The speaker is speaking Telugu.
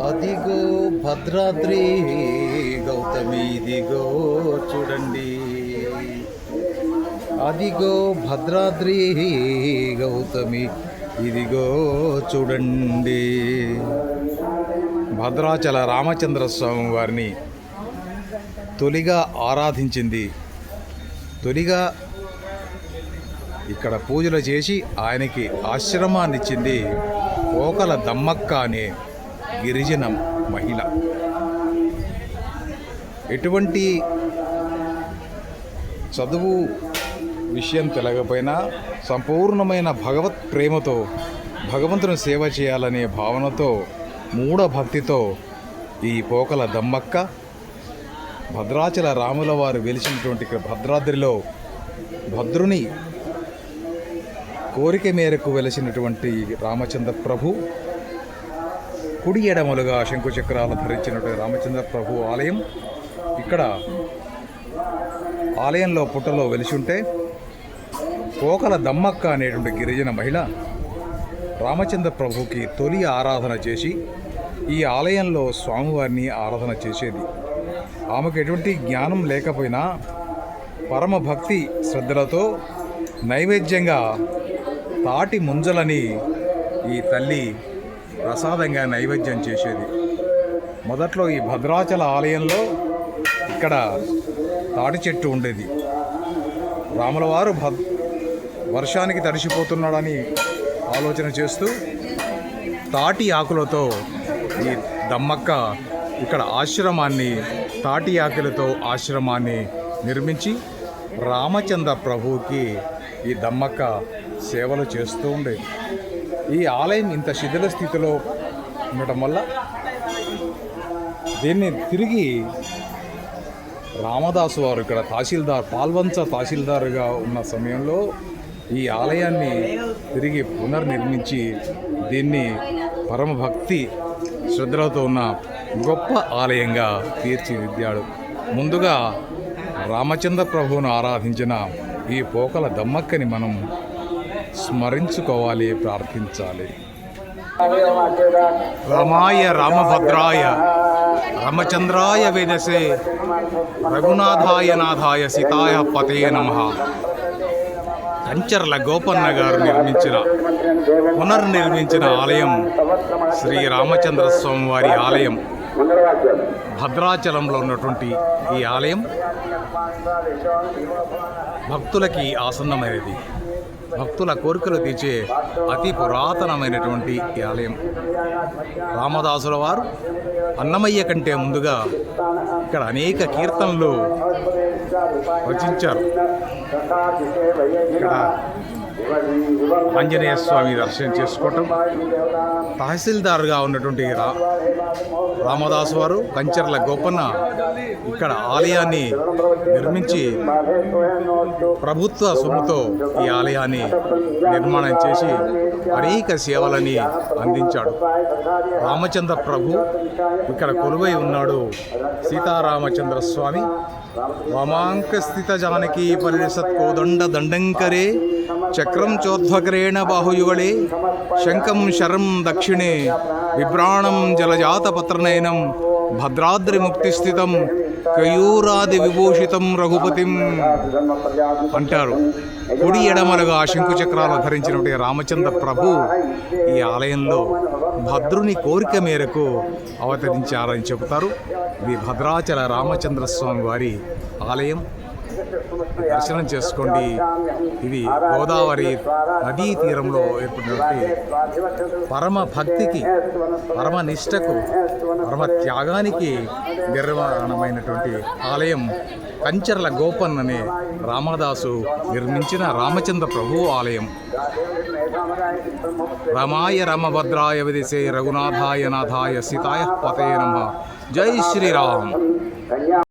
అదిగో భద్రాద్రి గౌతమి ఇదిగో చూడండి. అదిగో భద్రాద్రి గౌతమి ఇదిగో చూడండి. భద్రాచల రామచంద్ర స్వామి వారిని తొలిగా ఆరాధించింది. తొలిగా ఇక్కడ పూజలు చేసి ఆయనకి ఆశ్రమాన్ని ఇచ్చింది పోకల దమ్మక్క అనే గిరిజన మహిళ. ఎటువంటి చదువు విషయం తెలియకపోయినా సంపూర్ణమైన భగవత్ ప్రేమతో భగవంతుని సేవ చేయాలనే భావనతో మూఢ భక్తితో ఈ పోకల దమ్మక్క భద్రాచల రాముల వారు వెలిసినటువంటి భద్రాద్రిలో భద్రుని కోరిక మేరకు వెలిసినటువంటి రామచంద్ర ప్రభు కుడి ఎడమలుగా శంకుచక్రాలు ధరించినటువంటి రామచంద్ర ప్రభు ఆలయం. ఇక్కడ ఆలయంలో పుట్టలో వెలిసి ఉంటే పోకల దమ్మక్క అనేటువంటి గిరిజన మహిళ రామచంద్ర ప్రభుకి తొలి ఆరాధన చేసి ఈ ఆలయంలో స్వామివారిని ఆరాధన చేసేది. ఆమెకు ఎటువంటి జ్ఞానం లేకపోయినా పరమ భక్తి శ్రద్ధలతో నైవేద్యంగా తాటి ముంజలని ఈ తల్లి ప్రసాదంగా నైవేద్యం చేసేది. మొదట్లో ఈ భద్రాచల ఆలయంలో ఇక్కడ తాటి చెట్టు ఉండేది. రాములవారు వర్షానికి తడిసిపోతున్నాడని ఆలోచన చేస్తూ తాటి ఆకులతో ఈ దమ్మక్క ఇక్కడ ఆశ్రమాన్ని తాటి ఆకులతో ఆశ్రమాన్ని నిర్మించి రామచంద్ర ప్రభువుకి ఈ దమ్మక్క సేవలు చేస్తూ ఉండేది. ఈ ఆలయం ఇంత శిథిల స్థితిలో ఉండటం వల్ల దీన్ని తిరిగి రామదాసు వారు ఇక్కడ పాల్వంచ తహసీల్దారుగా ఉన్న సమయంలో ఈ ఆలయాన్ని తిరిగి పునర్నిర్మించి దీన్ని పరమభక్తి శ్రద్ధలతో ఉన్న గొప్ప ఆలయంగా తీర్చిదిద్దాడు. ముందుగా రామచంద్ర ప్రభువును ఆరాధించిన ఈ పోకల దమ్మక్కని మనం స్మరించుకోవాలి, ప్రార్థించాలి. రామాయ రామభద్రాయ రామచంద్రాయ వేదసే రఘునాథాయ నాథాయ సీతాయ పతే నమః. కంచర్ల గోపన్న గారు పునర్నిర్మించిన ఆలయం శ్రీ రామచంద్ర స్వామి వారి ఆలయం. భద్రాచలంలో ఉన్నటువంటి ఈ ఆలయం భక్తులకి ఆసన్నమైనది. భక్తుల కోరికలు తీర్చే అతి పురాతనమైనటువంటి ఈ ఆలయం. రామదాసుల వారు అన్నమయ్య కంటే ముందుగా ఇక్కడ అనేక కీర్తనలు రచించారు. ఇక్కడ ఆంజనేయ స్వామి దర్శనం చేసుకోవటం, తహసీల్దారుగా ఉన్నటువంటి రామదాసు వారు కంచర్ల గోపన్న ఇక్కడ ఆలయాన్ని నిర్మించి ప్రభుత్వ సొమ్ముతో ఈ ఆలయాన్ని నిర్మాణం చేసి అనేక సేవలని అందించాడు. రామచంద్ర ప్రభు ఇక్కడ కొలువై ఉన్నాడు. సీతారామచంద్ర స్వామి వామాంకస్థిత జానకీ పరిషత్ కోదండ దండంకరే చక్రం చోద్భకరేణ బాహుయుగళే శంఖం శరం దక్షిణే విభ్రాణం జలజాత పత్రనయనం భద్రాద్రి ముక్తిస్థితం కయూరాది విభూషితం రఘుపతిం అంటారు. కుడి ఎడమలుగా శంకుచక్రాలు ధరించినటువంటి రామచంద్ర ప్రభు ఈ ఆలయంలో భద్రుని కోరిక మేరకు అవతరించారని చెబుతారు. ఇది భద్రాచల రామచంద్ర స్వామి వారి ఆలయం. దర్శనం చేసుకోండి. ఇది గోదావరి నదీ తీరంలో ఏర్పడినటువంటి పరమ భక్తికి, పరమ నిష్టకు, పరమ త్యాగానికి నిర్మాణమైనటువంటి ఆలయం. కంచర్ల గోపన్ అనే రామదాసు నిర్మించిన రామచంద్ర ప్రభు ఆలయం. రామాయ రామభద్రాయ విదిశే రఘునాథాయ నాథాయ సీతాయ పతే నమః. జై శ్రీరామ్.